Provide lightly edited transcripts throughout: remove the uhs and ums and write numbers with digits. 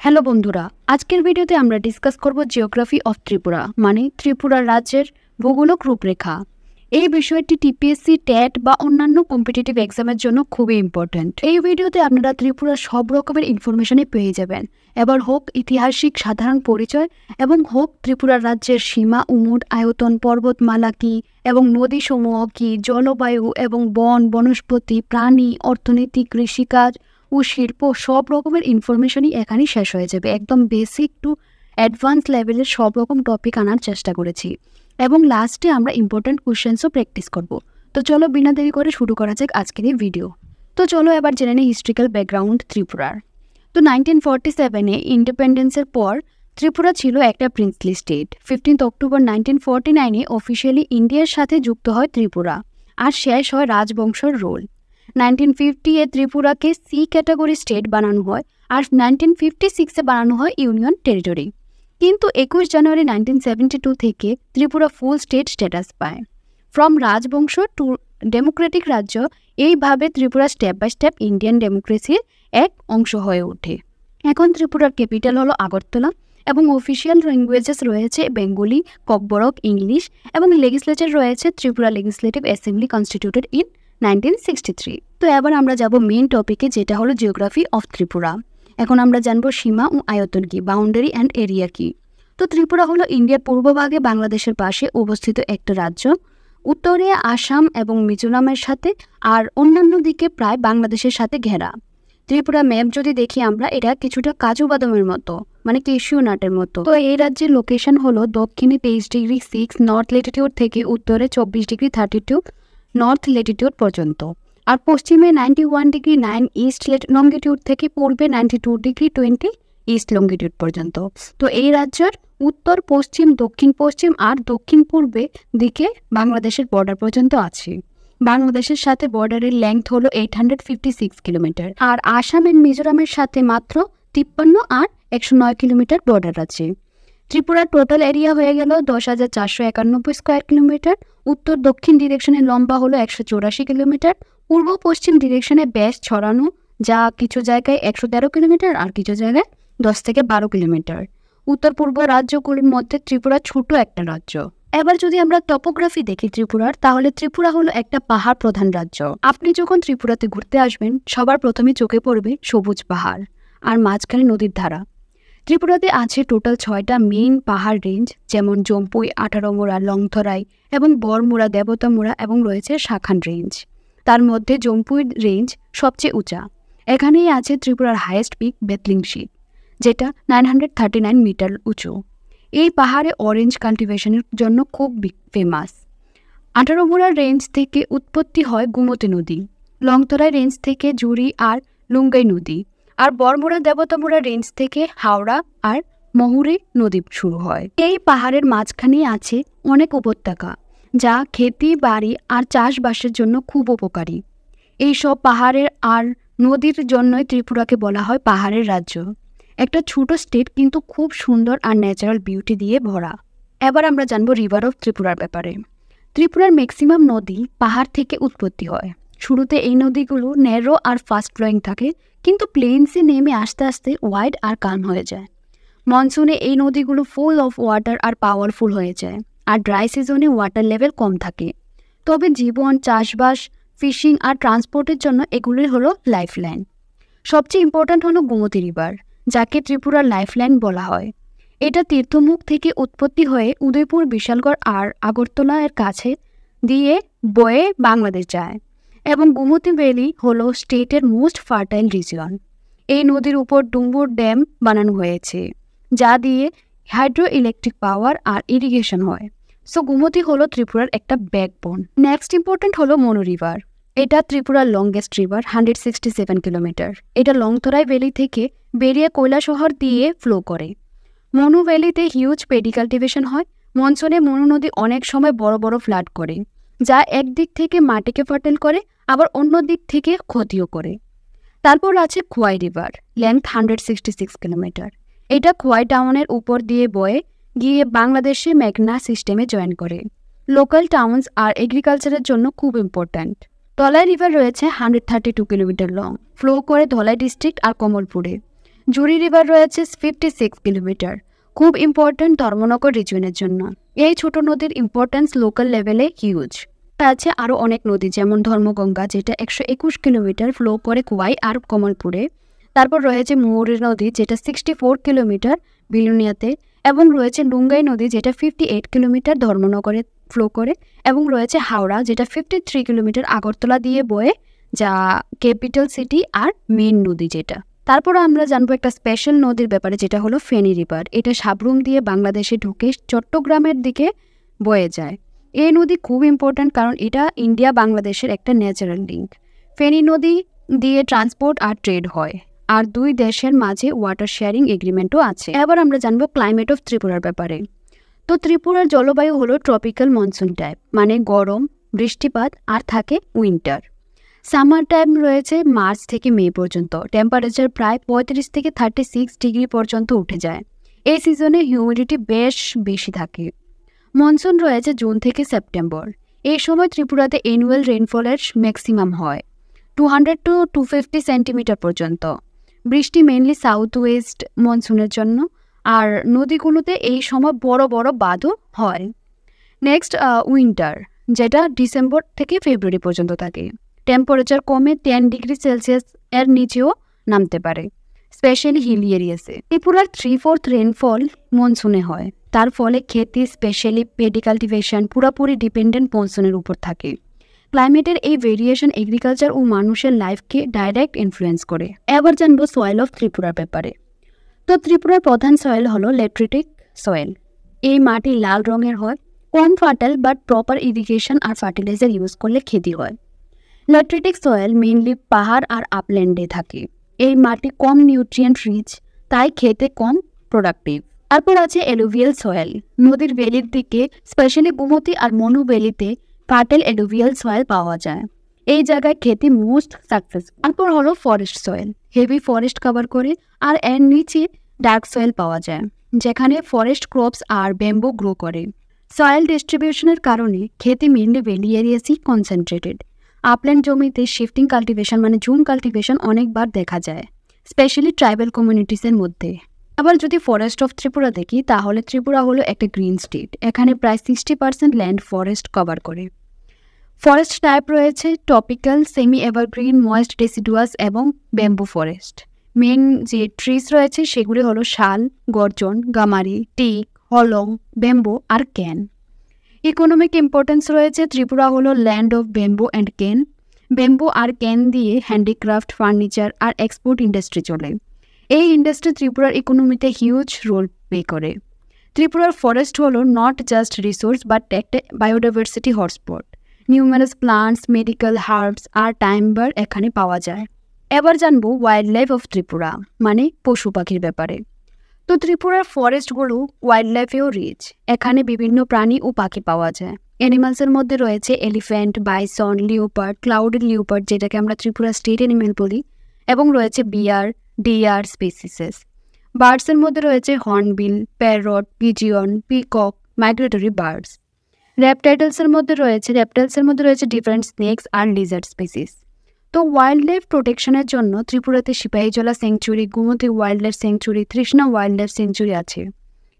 Hello বন্ধুরা, আজকের ভিডিওতে আমরা ডিসকাস করব জিওগ্রাফি অফ ত্রিপুরা, মানে ত্রিপুরা রাজ্যের ভূগোলক রূপরেখা। এই বিষয়টি টিপিএসসি, ট্যাট বা অন্যান্য কম্পিটিটিভ এক্সামের জন্য খুবই ইম্পর্ট্যান্ট। এই ভিডিওতে আপনারা ত্রিপুরার সব রকমের ইনফরমেশনই পেয়ে যাবেন, এবার হোক ঐতিহাসিক সাধারণ পরিচয় এবং হোক ত্রিপুরা রাজ্যের সীমা, উমুট, আয়তন, পর্বতমালা কী এবং নদীসমূহ কী, জলবায়ু এবং বন, বনস্পতি, প্রাণী, অর্থনীতি, কৃষিকাজ ও শিল্প সব রকমের ইনফরমেশনই এখানেই শেষ হয়ে যাবে। একদম বেসিক টু অ্যাডভান্স লেভেলের সব রকম টপিক আনার চেষ্টা করেছি এবং লাস্টে আমরা ইম্পর্ট্যান্ট কোয়েশ্চেন্সও প্র্যাকটিস করব। তো চলো বিনা দেরি করে শুরু করা যাক আজকের এই ভিডিও। তো চলো এবার জেনে নিই হিস্ট্রিক্যাল ব্যাকগ্রাউন্ড ত্রিপুরার। তো 1947-এ ইন্ডিপেন্ডেন্সের পর ত্রিপুরা ছিল একটা প্রিন্সলি স্টেট। 15 অক্টোবর 1949-এ অফিসিয়ালি ইন্ডিয়ার সাথে যুক্ত হয় ত্রিপুরা আর শেষ হয় রাজবংশের রোল। 1950-এ ত্রিপুরাকে সি ক্যাটাগরি স্টেট বানানো হয় আর 1956-এ বানানো হয় ইউনিয়ন টেরিটরি। কিন্তু 21 জানুয়ারি 1972 থেকে ত্রিপুরা ফুল স্টেট স্ট্যাটাস পায়। ফ্রম রাজবংশ টু ডেমোক্রেটিক রাজ্য, এইভাবে Tripura step by step Indian ডেমোক্রেসির এক অংশ হয়ে ওঠে। এখন ত্রিপুরার ক্যাপিটাল হলো আগরতলা এবং অফিসিয়াল ল্যাঙ্গুয়েজেস রয়েছে বেঙ্গলি, ককবরক, ইংলিশ এবং লেজিসলেচার রয়েছে Tripura legislative assembly constituted in 1963। তো এবার আমরা যাব মেইন টপিকে, যেটা হলো জিওগ্রাফি অফ ত্রিপুরা। এখন আমরা জানবো সীমা ও আয়তন কি, বাউন্ডারি অ্যান্ড এরিয়া কি। তো ত্রিপুরা হলো ইন্ডিয়ার পূর্বভাগে বাংলাদেশের পাশে অবস্থিত একটা রাজ্য। উত্তরে আসাম এবং মিজোরামের সাথে আর অন্যান্য দিকে প্রায় বাংলাদেশের সাথে ঘেরা। ত্রিপুরা ম্যাপ যদি দেখি আমরা, এটা কিছুটা কাজু বাদামের মতো, মানে ক্যাশিউ নাটের মতো। তো এই রাজ্যের লোকেশন হলো দক্ষিণে 23°6 নর্থ ল্যাটিটিউড থেকে উত্তরে 24°32 নর্থ ল্যাটিটিউড পর্যন্ত, আর পশ্চিমে 91°9 ইস্ট লঙ্গিটিউড থেকে পূর্বে 92°20 ইস্ট লঙ্গিটিউড পর্যন্ত। তো এই রাজ্যের উত্তর, পশ্চিম, দক্ষিণ পশ্চিম আর দক্ষিণ পূর্বে দিকে বাংলাদেশের বর্ডার পর্যন্ত আছে। বাংলাদেশের সাথে বর্ডারের লেংথ হলো 856 কিলোমিটার, আর আসাম এন্ড মিজোরামের সাথে মাত্র 53 আর 109 কিলোমিটার বর্ডার আছে। ত্রিপুরার টোটাল এরিয়া হয়ে গেল 10,491 স্কোয়ার কিলোমিটার। উত্তর দক্ষিণ ডিরেকশনের লম্বা হলো 184 কিলোমিটার। পূর্ব পশ্চিম ডিরেকশনে ব্যাস ছড়ানো, যা কিছু জায়গায় 113 কিলোমিটার আর কিছু জায়গায় 10 থেকে 12 কিলোমিটার। উত্তর পূর্ব রাজ্যগুলির মধ্যে ত্রিপুরা ছোট একটা রাজ্য। এবার যদি আমরা টপোগ্রাফি দেখি ত্রিপুরার, তাহলে ত্রিপুরা হলো একটা পাহাড় প্রধান রাজ্য। আপনি যখন ত্রিপুরাতে ঘুরতে আসবেন, সবার প্রথমে চোখে পড়বে সবুজ পাহাড় আর মাঝখানে নদীর ধারা। ত্রিপুরাতে আছে টোটাল 6টা মেইন পাহাড় রেঞ্জ, যেমন জম্পুই, 18মুড়া, লংথরাই এবং বরমুড়া, দেবতামুড়া এবং রয়েছে শাখান রেঞ্জ। তার মধ্যে জম্পুই রেঞ্জ সবচেয়ে উঁচা। এখানেই আছে ত্রিপুরার হাইয়েস্ট পিক বেতলিংশি, যেটা 939 মিটার উঁচু। এই পাহাড়ে অরেঞ্জ কাল্টিভেশনের জন্য খুব ফেমাস। 18মুড়া রেঞ্জ থেকে উৎপত্তি হয় গোমতী নদী, লংথরাই রেঞ্জ থেকে জুড়ি আর লুঙ্গাই নদী, আর বরমুড়া দেবতামুড়া রেঞ্জ থেকে হাওড়া আর মহুরি নদী শুরু হয়। এই পাহাড়ের মাঝখানেই আছে অনেক উপত্যকা, যা খেতি বাড়ি আর চাষবাসের জন্য খুব উপকারী। এই সব পাহাড়ের আর নদীর জন্যই ত্রিপুরাকে বলা হয় পাহাড়ের রাজ্য। একটা ছোট স্টেট, কিন্তু খুব সুন্দর আর ন্যাচারাল বিউটি দিয়ে ভরা। এবার আমরা জানবো রিভার অফ ত্রিপুরার ব্যাপারে। ত্রিপুরার ম্যাক্সিমাম নদী পাহাড় থেকে উৎপত্তি হয়। শুরুতে এই নদীগুলো ন্যারো আর ফাস্ট ফ্লোয়িং থাকে, কিন্তু প্লেন্সে নেমে আস্তে আস্তে ওয়াইড আর কাম হয়ে যায়। মনসুনে এই নদীগুলো ফুল অফ ওয়াটার আর পাওয়ারফুল হয়ে যায়, আর ড্রাই সিজনে ওয়াটার লেভেল কম থাকে। তবে জীবন, চাষবাস, ফিশিং আর ট্রান্সপোর্টের জন্য এগুলোই হলো লাইফলাইন। সবচেয়ে ইম্পর্ট্যান্ট হলো গোমতী রিভার, যাকে ত্রিপুরার লাইফলাইন বলা হয়। এটা তীর্থমুখ থেকে উৎপত্তি হয়ে উদয়পুর, বিশালগড় আর আগরতলা এর কাছে দিয়ে বয়ে বাংলাদেশ যায়, এবং গোমতী ভ্যালি হলো স্টেটের মোস্ট ফার্টাইল রিজিয়ন। এই নদীর উপর ডুম্বুর ড্যাম বানানো হয়েছে, যা দিয়ে হাইড্রো ইলেকট্রিক পাওয়ার আর ইরিগেশন হয়। সো গোমতী হলো ত্রিপুরার একটা ব্যাকবোন। নেক্সট ইম্পর্টেন্ট হলো মনু রিভার। এটা ত্রিপুরার লংগেস্ট রিভার, 167 কিলোমিটার। এটা লংথরাই ভ্যালি থেকে বেরিয়ে কৈলাসহর দিয়ে ফ্লো করে। মনু ভ্যালিতে হিউজ পেডি কাল্টিভেশন হয়। মনসুনে মনু নদী অনেক সময় বড় বড় ফ্লাড করে, যা একদিক থেকে মাটিকে ফার্টাইল করে, আবার অন্য দিক থেকে ক্ষতিও করে। তারপর আছে খোয়াই রিভার, লেন্থ 166 কিলোমিটার। এটা খোয়াই টাউনের উপর দিয়ে বয়ে গিয়ে বাংলাদেশে মেঘনা সিস্টেমে জয়েন করে। লোকাল টাউনস আর এগ্রিকালচারের জন্য খুব ইম্পর্ট্যান্ট। ধলাই রিভার রয়েছে 132 কিলোমিটার লং, ফ্লো করে ধলাই ডিস্ট্রিক্ট আর কমলপুরে। জুরি রিভার রয়েছে 56 কিলোমিটার, খুব ইম্পর্ট্যান্ট ধর্মনগর রিজিয়নের জন্য। এই ছোট নদীর ইম্পর্ট্যান্স লোকাল লেভেলে হিউজ। আছে আরও অনেক নদী, যেমন ধর্মগঙ্গা যেটা 121 কিলোমিটার ফ্লো করে কুয়াই আর কমলপুরে। তারপর রয়েছে মৌরি নদী যেটা 64 কিলোমিটার বিলুনিয়াতে, এবং রয়েছে লুঙ্গাই নদী যেটা 58 কিলোমিটার ধর্মনগরে ফ্লো করে, এবং রয়েছে হাওড়া যেটা 53 কিলোমিটার আগরতলা দিয়ে বয়ে, যা ক্যাপিটাল সিটি আর মেন নদী যেটা। তারপর আমরা জানবো একটা স্পেশাল নদীর ব্যাপারে, যেটা হলো ফেনী রিভার। এটা সাবরুম দিয়ে বাংলাদেশে ঢুকে চট্টগ্রামের দিকে বয়ে যায়। এই নদী খুব ইম্পর্ট্যান্ট কারণ এটা ইন্ডিয়া বাংলাদেশের একটা ন্যাচারাল লিঙ্ক। ফেনী নদী দিয়ে ট্রান্সপোর্ট আর ট্রেড হয়, আর দুই দেশের মাঝে ওয়াটার শেয়ারিং এগ্রিমেন্টও আছে। এবার আমরা জানবো ক্লাইমেট অফ ত্রিপুরার ব্যাপারে। তো ত্রিপুরার জলবায়ু হলো ট্রপিক্যাল মনসুন টাইপ, মানে গরম, বৃষ্টিপাত আর থাকে উইন্টার। সামার টাইম রয়েছে মার্চ থেকে মে পর্যন্ত, টেম্পারেচার প্রায় 35 থেকে 36 ডিগ্রি পর্যন্ত উঠে যায়। এই সিজনে হিউমিডিটি বেশ বেশি থাকে। মনসুন রয়েছে জুন থেকে সেপ্টেম্বর। এই সময় ত্রিপুরাতে অ্যানুয়াল রেইনফলের ম্যাক্সিমাম হয় 200 to 250 সেন্টিমিটার পর্যন্ত। বৃষ্টি মেইনলি সাউথ ওয়েস্ট মনসুনের জন্য, আর নদীগুলোতে এই সময় বড় বড় বাঁধও হয়। নেক্সট উইন্টার, যেটা ডিসেম্বর থেকে ফেব্রুয়ারি পর্যন্ত থাকে। টেম্পারেচার কমে 10 ডিগ্রি সেলসিয়াস এর নিচেও নামতে পারে, স্পেশালি হিলি এরিয়াসে। ত্রিপুরার 3/4 রেনফল মনসুনে হয়, তার ফলে খেতি স্পেশালি পেডি কাল্টিভেশন পুরোপুরি ডিপেন্ডেন্ট মনসুনের উপর থাকে। ক্লাইমেটের এই ভেরিয়েশন এগ্রিকালচার ও মানুষের লাইফকে ডাইরেক্ট ইনফ্লুয়েন্স করে। এবার জানবো সয়েল অফ ত্রিপুরার ব্যাপারে। তো ত্রিপুরার প্রধান সয়েল হলো ল্যাট্রিটিক সয়েল। এই মাটি লাল রঙের হয়, কম ফার্টাইল, বাট প্রপার ইরিগেশন আর ফার্টিলাইজার ইউজ করলে খেতি হয়। ল্যাট্রিটিক সয়েল মেইনলি পাহাড় আর আপল্যান্ডে থাকে। এই মাটি কম নিউট্রিয়েন্ট রিচ, তাই খেতে কম প্রোডাক্টিভ। তারপর আছে অ্যালুভিয়াল সয়েল। নদীর ভ্যালির দিকে, স্পেশালি গোমতী আর মনু ভ্যালিতে ফার্টাইল অ্যালুভিয়াল সয়েল পাওয়া যায়। এই জায়গায় খেতে মোস্ট সাকসেসফুল। তারপর হলো forest soil. Heavy forest cover করে, আর এর নিচে ডার্ক সয়েল পাওয়া যায়, যেখানে forest crops are bamboo grow করে। সয়েল ডিস্ট্রিবিউশনের কারণে খেতে মেইনলি ভ্যালি এরিয়াসই কনসেন্ট্রেটেড। আপল্যান্ড জমিতে শিফটিং কাল্টিভেশন মানে জুম কাল্টিভেশন অনেকবার দেখা যায়, স্পেশালি ট্রাইবাল কমিউনিটিসের মধ্যে। আবার যদি ফরেস্ট অফ ত্রিপুরা দেখি, তাহলে ত্রিপুরা হলো একটা গ্রিন স্টেট। এখানে প্রায় 60% ল্যান্ড ফরেস্ট কভার করে। ফরেস্ট টাইপ রয়েছে tropical, semi evergreen, moist deciduous এবং ব্যাম্বু ফরেস্ট। মেন যে ট্রিজ রয়েছে সেগুলি হলো শাল, গর্জন, গামারি, টিক, হলং, ব্যাম্বু আর ক্যান। ইকোনমিক ইম্পর্টেন্স রয়েছে। ত্রিপুরা হলো land of bamboo and cane. Bamboo আর ক্যান দিয়ে হ্যান্ডিক্রাফট, ফার্নিচার আর এক্সপোর্ট ইন্ডাস্ট্রি চলে। এই ইন্ডাস্ট্রি ত্রিপুরার ইকোনমিতে হিউজ রোল প্লে করে। ত্রিপুরার ফরেস্ট হলো নট জাস্ট রিসোর্স বাট একটা biodiversity hotspot. Numerous plants, medical herbs আর টাইম্বার এখানে পাওয়া যায়। এবার জানবো ওয়াইল্ড লাইফ অফ ত্রিপুরা, মানে পশু পাখির ব্যাপারে। তো ত্রিপুরার ফরেস্টগুলো ওয়াইল্ড লাইফেও রিচ। এখানে বিভিন্ন প্রাণী ও পাখি পাওয়া যায়। অ্যানিমালসের মধ্যে রয়েছে elephant, bison, leopard, clouded leopard যেটাকে আমরা ত্রিপুরা স্টেট অ্যানিমেল বলি, এবং রয়েছে বিয়ার, ডিয়ার স্পিসিসেস। বার্ডসের মধ্যে রয়েছে hornbill, parrot, pigeon, peacock, migratory birds. রেপটাইলসের মধ্যে রয়েছে ডিফারেন্ট স্নেকস আর লিজার্ড স্পিসিস। তো ওয়াইল্ড লাইফ প্রোটেকশনের জন্য ত্রিপুরাতে Sepahijala sanctuary, Gomati wild life sanctuary, Trishna wild life sanctuary আছে।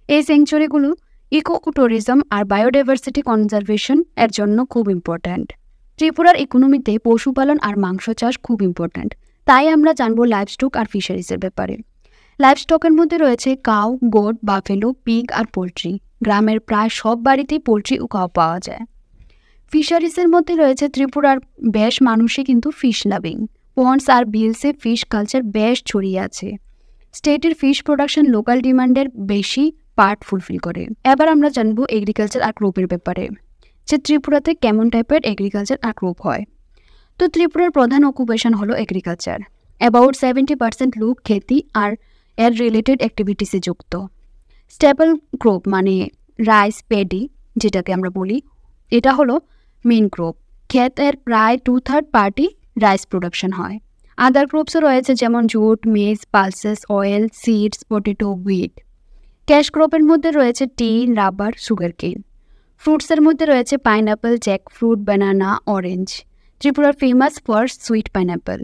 এই স্যাংচুরিগুলো ইকো ট্যুরিজম আর বায়োডাইভার্সিটি কনজারভেশন এর জন্য খুব ইম্পর্ট্যান্ট। ত্রিপুরার ইকোনমিতে পশুপালন আর মাংস চাষ খুব ইম্পর্ট্যান্ট, তাই আমরা জানবো লাইভস্টক আর ফিশারিজের ব্যাপারে। লাইভস্টকের মধ্যে রয়েছে কাউ, গোট, বাফেলো, পিগ আর পোলট্রি। গ্রামের প্রায় সব বাড়িতেই পোলট্রি ও কাউ পাওয়া যায়। ফিশারিজের মধ্যে রয়েছে ত্রিপুরার বেশ মানুষই কিন্তু ফিশ লাভিং। পন্ডস আর বিলসে ফিশ কালচার বেশ ছড়িয়ে আছে। স্টেটের ফিশ প্রোডাকশন লোকাল ডিমান্ডের বেশি পার্ট ফুলফিল করে। এবার আমরা জানবো এগ্রিকালচার আর ক্রপের ব্যাপারে, যে ত্রিপুরাতে কেমন টাইপের এগ্রিকালচার আর ক্রপ হয়। তো ত্রিপুরার প্রধান অকুপেশন হলো এগ্রিকালচার। অ্যাবাউট 70% লোক খেতি আর এর রিলেটেড অ্যাক্টিভিটিসে যুক্ত। স্টেপল ক্রপ মানে রাইস, পেডি যেটাকে আমরা বলি, এটা হলো মেন ক্রপ। ক্ষেতের প্রায় 2/3 পার্টি রাইস প্রোডাকশন হয়। আদার ক্রপসও রয়েছে, যেমন jute, maize, pulses, oil, seeds, potato, wheat. Cash ক্রপের মধ্যে রয়েছে টি, রাবার, সুগার কেন। ফ্রুটসের মধ্যে রয়েছে পাইনঅ্যাপল, জ্যাকফ্রুট, বানানা, অরেঞ্জ। ত্রিপুরার ফেমাস ফর সুইট পাইনঅ্যাপল।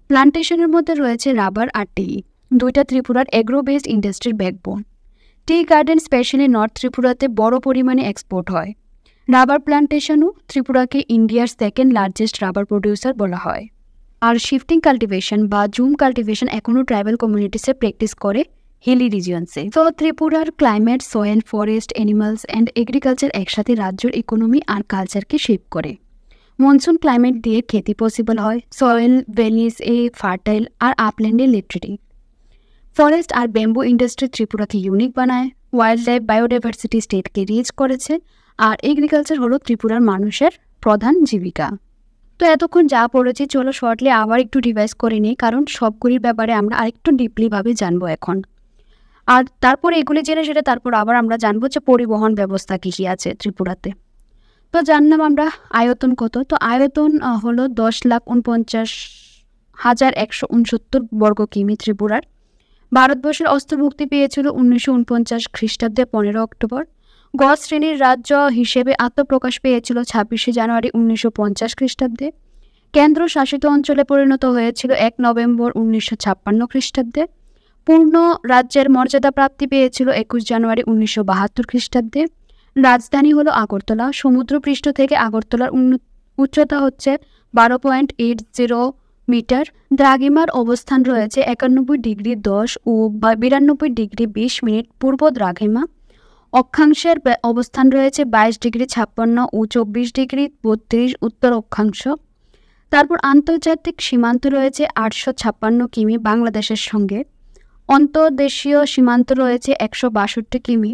প্লান্টেশনের মধ্যে রয়েছে রাবার আর টি। দুইটা ত্রিপুরার এগ্রো বেসড ইন্ডাস্ট্রির ব্যাকবোন। টি গার্ডেন স্পেশালি নর্থ ত্রিপুরাতে বড় পরিমাণে এক্সপোর্ট হয়। রাবার প্ল্যান্টেশনও ত্রিপুরাকে ইন্ডিয়ার সেকেন্ড লার্জেস্ট রাবার প্রডিউসার বলা হয়। আর শিফটিং কাল্টিভেশন বা জুম কাল্টিভেশন এখনও ট্রাইবাল কমিউনিটিসে প্র্যাকটিস করে হিলি রিজিয়নসে। তো ত্রিপুরার climate, soil, forest, animals and agriculture একসাথে রাজ্যের ইকোনমি আর কালচারকে শেপ করে। মনসুন ক্লাইমেট দিয়ে খেতি পসিবল হয়, সয়েল ভ্যালিস ফার্টাইল আর আপল্যান্ডে লিটারেটি। ফরেস্ট আর ব্যাম্বু ইন্ডাস্ট্রি ত্রিপুরাকে ইউনিক বানায়, ওয়াইল্ড লাইফ বায়োডাইভার্সিটি স্টেটকে রিচ করেছে, আর এগ্রিকালচার হলো ত্রিপুরার মানুষের প্রধান জীবিকা। তো এতক্ষণ যা পড়েছি চলো শর্টলি আবার একটু রিভাইজ করে নিই, কারণ সবগুলির ব্যাপারে আমরা আরেকটু ডিপলিভাবে জানবো এখন। আর তারপর এগুলি জেনে সেটা তারপর আবার আমরা জানবো যে পরিবহন ব্যবস্থা কী কী আছে ত্রিপুরাতে। তো জানলাম আমরা আয়তন কত। তো আয়তন হলো 10,49,169 বর্গ কিমি ত্রিপুরার। ভারতবর্ষের অন্তর্ভুক্তি পেয়েছিল 1949 খ্রিস্টাব্দে 15 অক্টোবর। গ শ্রেণীর রাজ্য হিসেবে আত্মপ্রকাশ পেয়েছিল 26 জানুয়ারি 1950 খ্রিস্টাব্দে। কেন্দ্র শাসিত অঞ্চলে পরিণত হয়েছিল 1 নভেম্বর 1956 খ্রিস্টাব্দে। পূর্ণ রাজ্যের মর্যাদা প্রাপ্তি পেয়েছিল 21 জানুয়ারি 1972 খ্রিস্টাব্দে। রাজধানী হলো আগরতলা। সমুদ্রপৃষ্ঠ থেকে আগরতলার উচ্চতা হচ্ছে 12.80 মিটার। দ্রাঘিমার অবস্থান রয়েছে 91°10 ও 92°20 পূর্ব দ্রাঘিমা। অক্ষাংশের অবস্থান রয়েছে 22°56 ও 24°32 উত্তর অক্ষাংশ। তারপর আন্তর্জাতিক সীমান্ত রয়েছে 856 কিমি বাংলাদেশের সঙ্গে। অন্তর্দেশীয় সীমান্ত রয়েছে 162 কিমি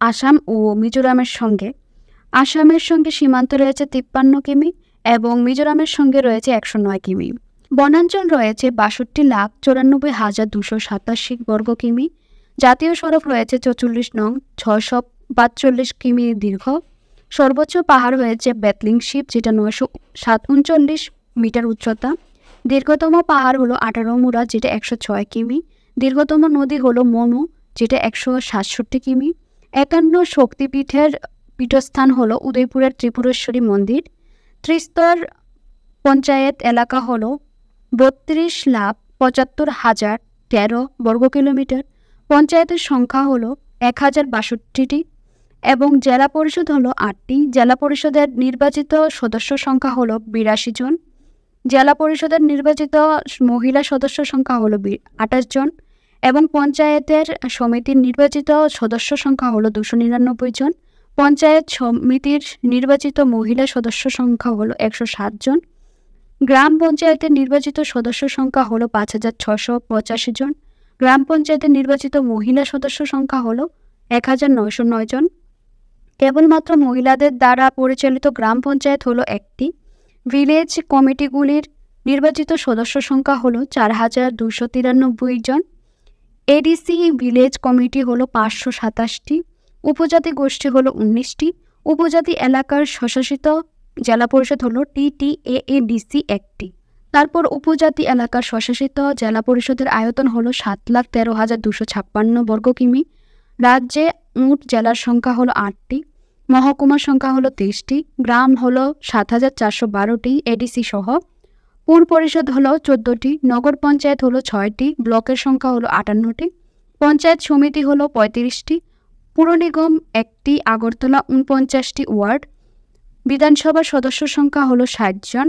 আসাম ও মিজোরামের সঙ্গে। আসামের সঙ্গে সীমান্ত রয়েছে 53 কিমি এবং মিজোরামের সঙ্গে রয়েছে 109 কিমি। বনাঞ্চল রয়েছে 62,94,287 বর্গ কিমি। জাতীয় সড়ক রয়েছে 44 নং 642 কিমি দীর্ঘ। সর্বোচ্চ পাহাড় রয়েছে বেতলিং শিপ, যেটা 939 মিটার উচ্চতা। দীর্ঘতম পাহাড় হলো 18 মুড়া, যেটা 106 কিমি। দীর্ঘতম নদী হলো মনু, যেটা 167 কিমি। 51 শক্তিপীঠের পীঠস্থান হলো উদয়পুরের ত্রিপুরেশ্বরী মন্দির। ত্রিস্তর পঞ্চায়েত এলাকা হলো 32,75,013 বর্গ কিলোমিটার। পঞ্চায়েতের সংখ্যা হলো 1062টি এবং জেলা পরিষদ হলো 8টি। জেলা পরিষদের নির্বাচিত সদস্য সংখ্যা হলো 82 জন। জেলা পরিষদের নির্বাচিত মহিলা সদস্য সংখ্যা হলো 28 জন এবং পঞ্চায়েতের সমিতির নির্বাচিত সদস্য সংখ্যা হলো 299 জন। পঞ্চায়েত সমিতির নির্বাচিত মহিলা সদস্য সংখ্যা হলো 107 জন। গ্রাম পঞ্চায়েতের নির্বাচিত সদস্য সংখ্যা হলো 5,685 জন। গ্রাম পঞ্চায়েতের নির্বাচিত মহিলা সদস্য সংখ্যা হলো 1,909 জন। কেবলমাত্র মহিলাদের দ্বারা পরিচালিত গ্রাম পঞ্চায়েত হলো একটি। ভিলেজ কমিটিগুলির নির্বাচিত সদস্য সংখ্যা হলো 4,293 জন। এডিসি ভিলেজ কমিটি হলো 527টি। উপজাতি গোষ্ঠী হলো 19টি। উপজাতি এলাকার স্বশাসিত জেলা পরিষদ হলো TTAADC একটি। তারপর উপজাতি এলাকার স্বশাসিত জেলা পরিষদের আয়তন হলো 7,13,256 বর্গ কিমি। রাজ্যে মোট জেলার সংখ্যা হলো 8টি। মহকুমার সংখ্যা হলো 23টি। গ্রাম হলো 7,412টি এডিসি সহ। পুর পরিষদ হলো 14টি। নগর পঞ্চায়েত হলো 6টি। ব্লকের সংখ্যা হলো 58টি। পঞ্চায়েত সমিতি হলো 35টি। পুর নিগম 1টি। আগরতলা 49টি ওয়ার্ড। বিধানসভার সদস্য সংখ্যা হলো 60 জন।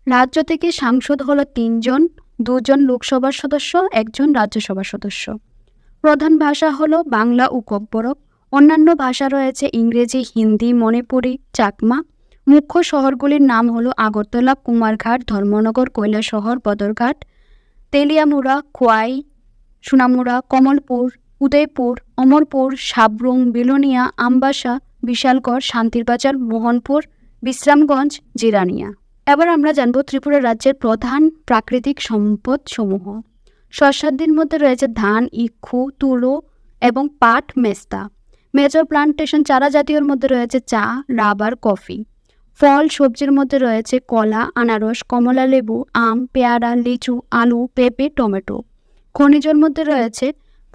রাজ্য থেকে সাংসদ হলো 3 জন, 2 জন লোকসভার সদস্য, 1 জন রাজ্যসভার সদস্য। প্রধান ভাষা হলো বাংলা ও কব্বরক। অন্যান্য ভাষা রয়েছে ইংরেজি, হিন্দি, মণিপুরি, চাকমা। মুখ্য শহরগুলির নাম হলো আগরতলা, কুমারঘাট, ধর্মনগর, কৈলাসহর, বদরঘাট, তেলিয়ামুড়া, খোয়াই, সোনামুড়া, কমলপুর, উদয়পুর, অমরপুর, সাব্রুম, বিলোনিয়া, আমবাসা, বিশালগড়, শান্তিরবাজার, মোহনপুর, বিশ্রামগঞ্জ, জিরানিয়া। এবার আমরা জানব ত্রিপুরা রাজ্যের প্রধান প্রাকৃতিক সম্পদ সমূহ। শস্যাদির মধ্যে রয়েছে ধান, ইক্ষু, তুলো এবং পাট, মেস্তা। মেজর প্লান্টেশন চারা জাতীয়র মধ্যে রয়েছে চা, রাবার, কফি। ফল সবজির মধ্যে রয়েছে কলা, আনারস, কমলা লেবু, আম, পেয়ারা, লিচু, আলু, পেঁপে, টমেটো। খনিজের মধ্যে রয়েছে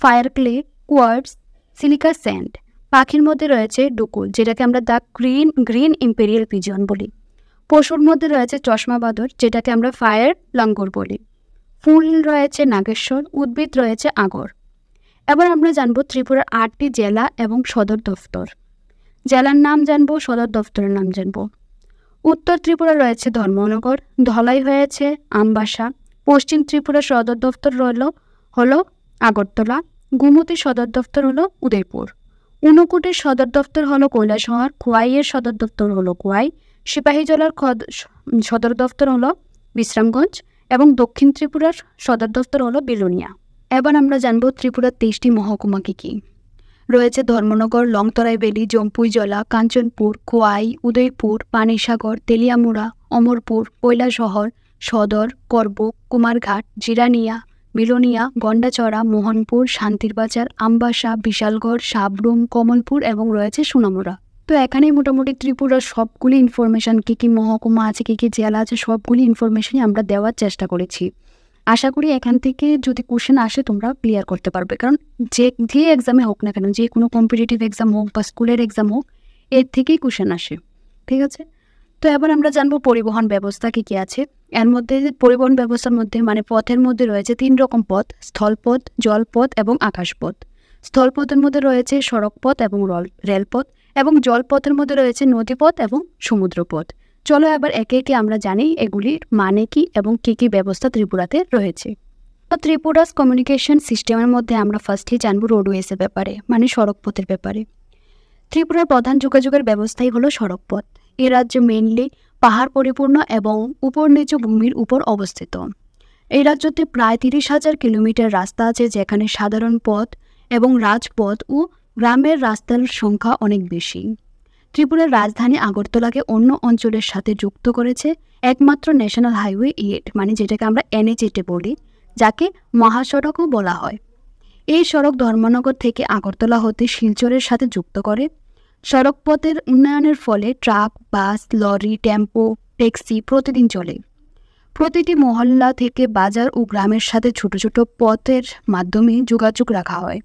fire clay, quartz, silica sand. পাখির মধ্যে রয়েছে ডুকুল, যেটাকে আমরা দ্য গ্রিন ইম্পেরিয়াল পিজন বলি। পশুর মধ্যে রয়েছে চশমা বাদর, যেটাকে আমরা ফায়ার লাঙ্গর বলি। ফুল রয়েছে নাগেশ্বর, উদ্ভিদ রয়েছে আগর। এবার আমরা জানবো ত্রিপুরার 8টি জেলা এবং সদর দফতর। জেলার নাম জানবো, সদর দফতরের নাম জানবো। উত্তর ত্রিপুরা রয়েছে ধর্মনগর, ধলাই হয়েছে আমবাসা। পশ্চিম ত্রিপুরা সদর দফতর হলো আগরতলা, গোমতী সদর দফতর হলো উদয়পুর, ঊনকোটির সদর দফতর হলো কৈলাসহর, খোয়াইয়ের সদর দফতর হলো খোয়াই, সিপাহীজলার সদর দফতর হলো বিশ্রামগঞ্জ এবং দক্ষিণ ত্রিপুরার সদর দফতর হলো বিলোনিয়া। এবার আমরা জানবো ত্রিপুরার 23টি মহকুমা কী রয়েছে। ধর্মনগর, লংতরাই ভ্যালি, জম্পুইজলা, কাঞ্চনপুর, খোয়াই, উদয়পুর, পানিসাগর, তেলিয়ামুড়া, অমরপুর, কৈলাসহর, সদর, করবুক, কুমারঘাট, জিরানিয়া, বিলোনিয়া, গন্ডাচড়া, মোহনপুর, শান্তিরবাজার, আমবাসা, বিশালগড়, সাবরুম, কমলপুর এবং রয়েছে সোনামুড়া। তো এখানেই মোটামুটি ত্রিপুরার সবগুলি ইনফরমেশান, কী মহকুমা আছে, কী জেলা আছে, সবগুলি ইনফরমেশনই আমরা দেওয়ার চেষ্টা করেছি। আশা করি এখান থেকে যদি কোশ্চেন আসে তোমরা ক্লিয়ার করতে পারবে, কারণ যে এক্সামে হোক না কেন, যে কোনো কম্পিটিটিভ এক্সাম হোক বা স্কুলের এক্সাম হোক, এর থেকেই কোশ্চেন আসে। ঠিক আছে, তো এবার আমরা জানবো পরিবহন ব্যবস্থা কী আছে। এর মধ্যে পরিবহন ব্যবস্থার মধ্যে মানে পথের মধ্যে রয়েছে 3 রকম পথ: স্থলপথ, জলপথ এবং আকাশপথ। স্থলপথের মধ্যে রয়েছে সড়কপথ এবং রেলপথ, এবং জলপথের মধ্যে রয়েছে নদীপথ এবং সমুদ্রপথ। চলো এবার একে একে আমরা জানি এগুলির মানে কি এবং কী ব্যবস্থা ত্রিপুরাতে রয়েছে। তো ত্রিপুরাস কমিউনিকেশন সিস্টেমের মধ্যে আমরা ফার্স্টলি জানবো রোডওয়েজের ব্যাপারে, মানে সড়কপথের ব্যাপারে। ত্রিপুরার প্রধান যোগাযোগের ব্যবস্থাই হলো সড়কপথ। এ রাজ্য মেইনলি পাহাড় পরিপূর্ণ এবং উপর নিচু ভূমির উপর অবস্থিত। এই রাজ্যতে প্রায় 30,000 কিলোমিটার রাস্তা আছে, যেখানে সাধারণ পথ এবং রাজপথ ও গ্রামের রাস্তার সংখ্যা অনেক বেশি। ত্রিপুরার রাজধানী আগরতলাকে অন্য অঞ্চলের সাথে যুক্ত করেছে একমাত্র ন্যাশনাল হাইওয়ে 8, মানে যেটাকে আমরা NH8 বলি, যাকে মহাসড়কও বলা হয়। এই সড়ক ধর্মনগর থেকে আগরতলা হতে শিলচরের সাথে যুক্ত করে। সড়কপথের উন্নয়নের ফলে ট্রাক, বাস, লরি, টেম্পো, ট্যাক্সি প্রতিদিন চলে। প্রতিটি মহল্লা থেকে বাজার ও গ্রামের সাথে ছোট ছোট পথের মাধ্যমে যোগাযোগ রাখা হয়।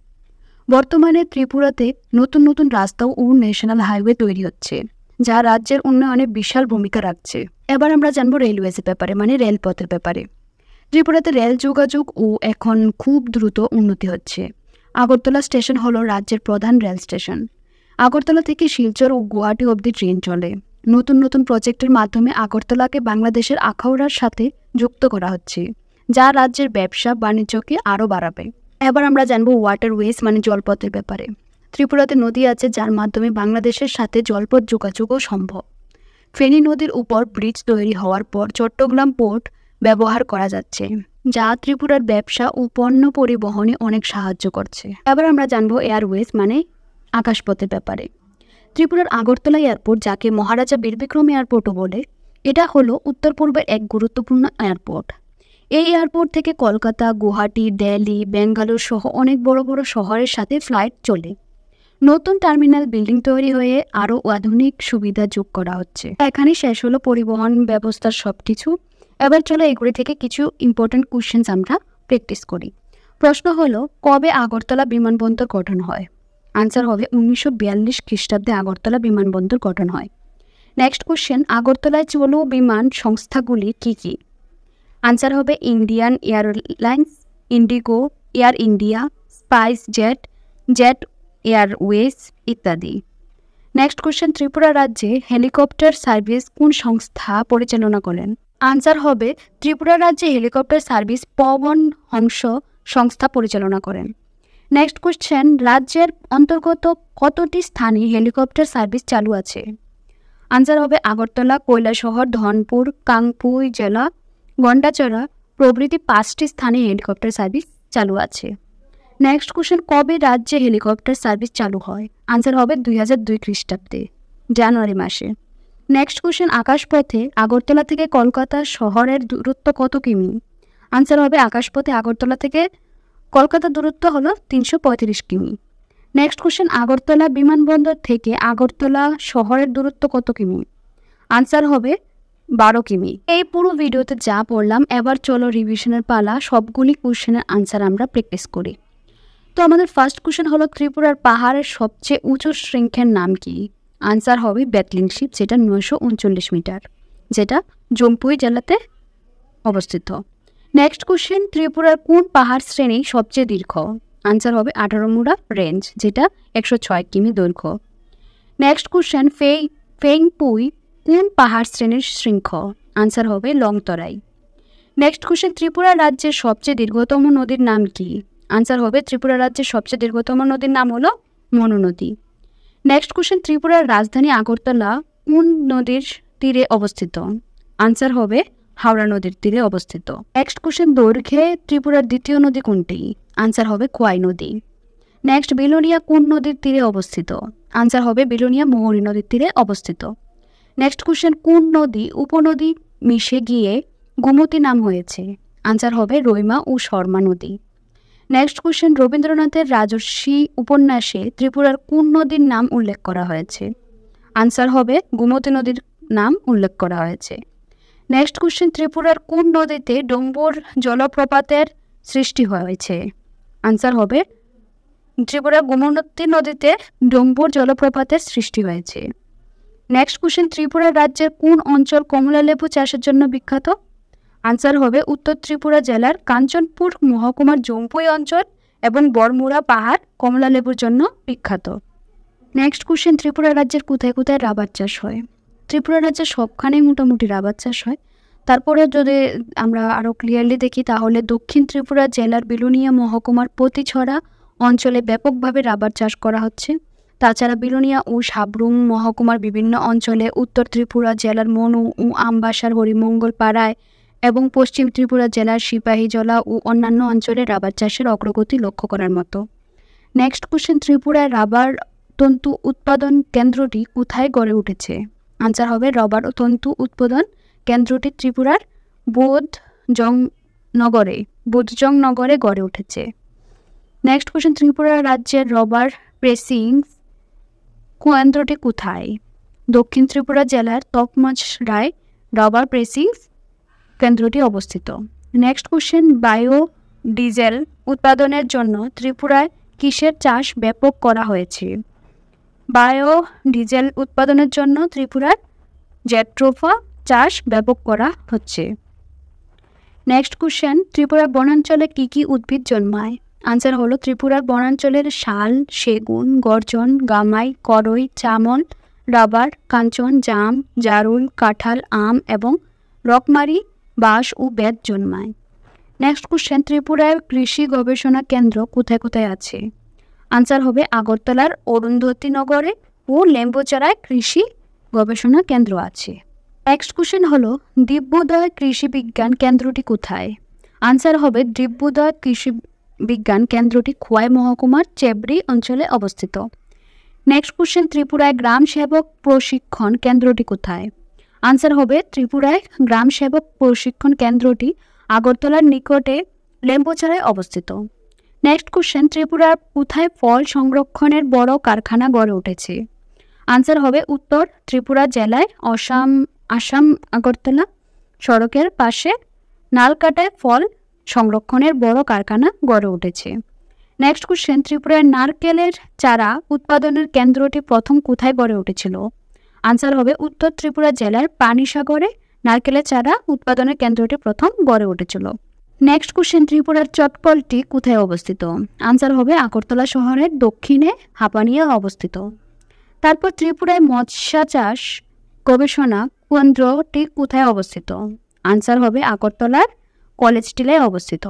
বর্তমানে ত্রিপুরাতে নতুন নতুন রাস্তা ও ন্যাশনাল হাইওয়ে তৈরি হচ্ছে, যা রাজ্যের উন্নয়নে বিশাল ভূমিকা রাখছে। এবার আমরা জানবো রেলওয়েজের ব্যাপারে, মানে রেলপথের ব্যাপারে। ত্রিপুরাতে রেল যোগাযোগ ও এখন খুব দ্রুত উন্নতি হচ্ছে। আগরতলা স্টেশন হলো রাজ্যের প্রধান রেল স্টেশন। আগরতলা থেকে শিলচর ও গুয়াহাটি অবধি ট্রেন চলে। নতুন নতুন প্রজেক্টের মাধ্যমে আগরতলাকে বাংলাদেশের আখাউড়ার সাথে যুক্ত করা হচ্ছে, যা রাজ্যের ব্যবসা বাণিজ্যকে আরও বাড়াবে। এবার আমরা জানবো ওয়াটারওয়েজ, মানে জলপথের ব্যাপারে। ত্রিপুরাতে নদী আছে, যার মাধ্যমে বাংলাদেশের সাথে জলপথ যোগাযোগও সম্ভব। ফেনী নদীর উপর ব্রিজ তৈরি হওয়ার পর চট্টগ্রাম পোর্ট ব্যবহার করা যাচ্ছে, যা ত্রিপুরার ব্যবসা ও পণ্য পরিবহনে অনেক সাহায্য করছে। এবার আমরা জানবো এয়ারওয়েজ, মানে আকাশপথের ব্যাপারে। ত্রিপুরার আগরতলা এয়ারপোর্ট, যাকে মহারাজা বীরবিক্রম এয়ারপোর্টও বলে, এটা হলো উত্তর পূর্বের এক গুরুত্বপূর্ণ এয়ারপোর্ট। এই এয়ারপোর্ট থেকে কলকাতা, গুয়াহাটি, দিল্লি, বেঙ্গালুরু সহ অনেক বড় বড় শহরের সাথে ফ্লাইট চলে। নতুন টার্মিনাল বিল্ডিং তৈরি হয়ে আরও আধুনিক সুবিধা যোগ করা হচ্ছে। এখানে শেষ হলো পরিবহন ব্যবস্থার সব কিছু। এবার চলো এগুলি থেকে কিছু ইম্পর্টেন্ট কোশ্চেন্স আমরা প্র্যাকটিস করি। প্রশ্ন হলো, কবে আগরতলা বিমানবন্দর গঠন হয়? আনসার হবে 1942 খ্রিস্টাব্দে আগরতলা বিমানবন্দর গঠন হয়। নেক্সট কোশ্চেন, আগরতলায় চলো বিমান সংস্থাগুলি কী কী? আনসার হবে Indian airlines, Indigo, air India, spice jet, jet Airways ইত্যাদি। নেক্সট কোশ্চেন, ত্রিপুরা রাজ্যে হেলিকপ্টার সার্ভিস কোন সংস্থা পরিচালনা করেন? আনসার হবে ত্রিপুরা রাজ্যে হেলিকপ্টার সার্ভিস পবন হংস সংস্থা পরিচালনা করেন। নেক্সট কোশ্চেন, রাজ্যের অন্তর্গত কতটি স্থানে হেলিকপ্টার সার্ভিস চালু আছে? আনসার হবে আগরতলা, কৈলাসহর, ধনপুর, কাংপুই জেলা, গন্ডাচড়া প্রভৃতি 5টি স্থানে হেলিকপ্টার সার্ভিস চালু আছে। নেক্সট কোশ্চেন, কবে রাজ্যে হেলিকপ্টার সার্ভিস চালু হয়? আনসার হবে 2002 খ্রিস্টাব্দে জানুয়ারি মাসে। নেক্সট কোশ্চেন, আকাশপথে আগরতলা থেকে কলকাতা শহরের দূরত্ব কত কিমি? আনসার হবে আকাশপথে আগরতলা থেকে কলকাতার দূরত্ব হলো 335 কিমি। নেক্সট কোশ্চেন, আগরতলা বিমানবন্দর থেকে আগরতলা শহরের দূরত্ব কত কিমি? আনসার হবে 12 কিমি। এই পুরো ভিডিওতে যা পড়লাম, এবার চলো রিভিশনের পালা। সবগুলি কোশ্চেনের আনসার আমরা প্র্যাকটিস করি। তো আমাদের ফার্স্ট কোশ্চেন হলো, ত্রিপুরার পাহাড়ের সবচেয়ে উঁচু শৃঙ্গের নাম কি? আনসার হবে ব্যাটলিং শিপ, যেটা 939 মিটার, যেটা জম্পুই জেলাতে অবস্থিত। নেক্সট কোশ্চেন, ত্রিপুরার কোন পাহাড় শ্রেণী সবচেয়ে দীর্ঘ? আনসার হবে আঠারোমুড়া রেঞ্জ, যেটা 106 কিমি দৈর্ঘ্য। নেক্সট কোশ্চেন, ফেংপুই কোন পাহাড় শ্রেণীর শৃঙ্খ? আনসার হবে লংতরাই। নেক্সট কোশ্চেন, ত্রিপুরা রাজ্যের সবচেয়ে দীর্ঘতম নদীর নাম কি? আনসার হবে ত্রিপুরা রাজ্যের সবচেয়ে দীর্ঘতম নদীর নাম হলো মনু নদী। নেক্সট কোশ্চেন, ত্রিপুরার রাজধানী আগরতলা কোন নদীর তীরে অবস্থিত? আনসার হবে হাওড়া নদীর তীরে অবস্থিত। নেক্সট কোশ্চেন, দৈর্ঘ্যে ত্রিপুরার দ্বিতীয় নদী কোনটি? আনসার হবে খোয়াই নদী। নেক্সট, বিলোনিয়া কোন নদীর তীরে অবস্থিত? আনসার হবে বিলোনিয়া মোহরী নদীর তীরে অবস্থিত। নেক্সট কোশ্চেন, কোন নদী উপনদী মিশে গিয়ে গোমতী নাম হয়েছে? আনসার হবে রইমা ও শর্মা নদী। নেক্সট কোশ্চেন, রবীন্দ্রনাথের রাজর্ষি উপন্যাসে ত্রিপুরার কোন নদীর নাম উল্লেখ করা হয়েছে? আনসার হবে গোমতী নদীর নাম উল্লেখ করা হয়েছে। নেক্সট কোশ্চেন, ত্রিপুরার কোন নদীতে ডম্বুর জলপ্রপাতের সৃষ্টি হয়েছে? আনসার হবে ত্রিপুরার গোমতী নদীতে ডম্বুর জলপ্রপাতের সৃষ্টি হয়েছে। নেক্সট কোশ্চেন, ত্রিপুরা রাজ্যের কোন অঞ্চল কমলা লেবু চাষের জন্য বিখ্যাত? আনসার হবে উত্তর ত্রিপুরা জেলার কাঞ্চনপুর মহকুমার জম্পুই অঞ্চল এবং বড়মুড়া পাহাড় কমলা লেবুর জন্য বিখ্যাত। নেক্সট কোশ্চেন, ত্রিপুরা রাজ্যের কোথায় কোথায় রাবার চাষ হয়? ত্রিপুরা রাজ্যের সবখানেই মোটামুটি রাবার চাষ হয়। তারপরে যদি আমরা আরও ক্লিয়ারলি দেখি তাহলে দক্ষিণ ত্রিপুরা জেলার বিলোনিয়া মহকুমার পতিছড়া অঞ্চলে ব্যাপকভাবে রাবার চাষ করা হচ্ছে। তাছাড়া বিলোনিয়া ও সাবরুম মহকুমার বিভিন্ন অঞ্চলে, উত্তর ত্রিপুরা জেলার মনু ও আমবাসার হরিমঙ্গল পাড়ায় এবং পশ্চিম ত্রিপুরা জেলার সিপাহীজলা ও অন্যান্য অঞ্চলে রাবার চাষের অগ্রগতি লক্ষ্য করার মতো। নেক্সট কোশ্চেন, ত্রিপুরায় রাবার তন্তু উৎপাদন কেন্দ্রটি কোথায় গড়ে উঠেছে? আনসার হবে রবার তন্তু উৎপাদন কেন্দ্রটি ত্রিপুরার বোধজং নগরে গড়ে উঠেছে। নেক্সট কোশ্চেন, ত্রিপুরা রাজ্যের রবার প্রেসিং কেন্দ্রটি কোথায়? দক্ষিণ ত্রিপুরা জেলার তকমাছড়ায় রবার প্রেসিং কেন্দ্রটি অবস্থিত। নেক্সট কোশ্চেন, বায়োডিজেল উৎপাদনের জন্য ত্রিপুরায় কিসের চাষ ব্যাপক করা হয়েছে? বায়োডিজেল উৎপাদনের জন্য ত্রিপুরার জেট্রোফা চাষ ব্যাপক করা হচ্ছে। নেক্সট কোশ্চেন, ত্রিপুরার বনাঞ্চলে কি কি উদ্ভিদ জন্মায়? আনসার হলো ত্রিপুরার বনাঞ্চলের শাল, সেগুন, গর্জন, গামাই, করই, চামল, রাবার, কাঞ্চন, জাম, জারুল, কাঁঠাল, আম এবং রকমারি, বাঁশ ও বেত জন্মায়। নেক্সট কোশ্চেন, ত্রিপুরার কৃষি গবেষণা কেন্দ্র কোথায় কোথায় আছে? আনসার হবে আগরতলার অরুন্ধতী নগরে ও লেম্বুচারায় কৃষি গবেষণা কেন্দ্র আছে। নেক্সট কোশ্চেন হলো দিব্যোদয় কৃষি বিজ্ঞান কেন্দ্রটি কোথায়? আনসার হবে দিব্যোদয় কৃষি বিজ্ঞান কেন্দ্রটি খোয়াই মহকুমার চেবড়ি অঞ্চলে অবস্থিত। নেক্সট কোশ্চেন, ত্রিপুরায় গ্রাম সেবক প্রশিক্ষণ কেন্দ্রটি কোথায়? আনসার হবে ত্রিপুরায় গ্রাম সেবক প্রশিক্ষণ কেন্দ্রটি আগরতলার নিকটে লেম্বুচারায় অবস্থিত। নেক্সট কোশ্চেন, ত্রিপুরার কোথায় ফল সংরক্ষণের বড় কারখানা গড়ে উঠেছে? আনসার হবে উত্তর ত্রিপুরা জেলায় আসাম আগরতলা সড়কের পাশে নালকাটায় ফল সংরক্ষণের বড় কারখানা গড়ে উঠেছে। নেক্সট কোশ্চেন, ত্রিপুরার নারকেলের চারা উৎপাদনের কেন্দ্রটি প্রথম কোথায় গড়ে উঠেছিল? আনসার হবে উত্তর ত্রিপুরা জেলার পানিসাগরে নারকেলের চারা উৎপাদনের কেন্দ্রটি প্রথম গড়ে উঠেছিল। নেক্সট কোশ্চেন, ত্রিপুরার চটকলটি কোথায় অবস্থিত? আনসার হবে আগরতলা শহরের দক্ষিণে হাপানিয়া অবস্থিত। তারপর ত্রিপুরায় মৎস্য চাষ গবেষণা কেন্দ্রটি কোথায় অবস্থিত? আনসার হবে আগরতলার কলেজ টিলায় অবস্থিত।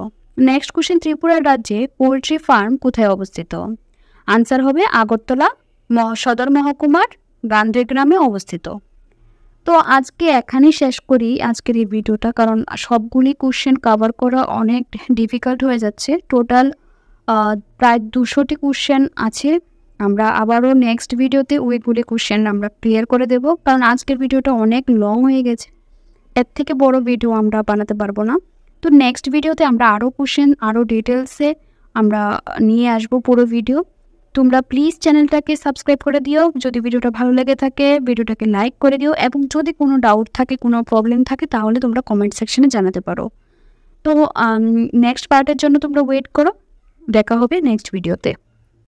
নেক্সট কোশ্চেন, ত্রিপুরা রাজ্যে পোলট্রি ফার্ম কোথায় অবস্থিত? আনসার হবে আগরতলা সদর মহকুমার গান্ধীগ্রামে অবস্থিত। তো আজকে এখানেই শেষ করি আজকের এই ভিডিওটা, কারণ সবগুলি কোশ্চেন কভার করা অনেক ডিফিকাল্ট হয়ে যাচ্ছে। টোটাল প্রায় 200টি কোশ্চেন আছে। আমরা আবারও নেক্সট ভিডিওতে ওইগুলি কোশ্চেন আমরা ক্লিয়ার করে দেব, কারণ আজকের ভিডিওটা অনেক লং হয়ে গেছে, এর থেকে বড় ভিডিও আমরা বানাতে পারবো না। তো নেক্সট ভিডিওতে আমরা আরও কোশ্চেন আরও ডিটেলসে আমরা নিয়ে আসবো পুরো ভিডিও। তোমরা প্লিজ চ্যানেলটাকে সাবস্ক্রাইব করে দিও, যদি ভিডিওটা ভালো লেগে থাকে ভিডিওটাকে লাইক করে দিও, এবং যদি কোনো ডাউট থাকে কোনো প্রবলেম থাকে তাহলে তোমরা কমেন্ট সেকশনে জানাতে পারো। তো নেক্সট পার্টের জন্য তোমরা ওয়েট করো, দেখা হবে নেক্সট ভিডিওতে।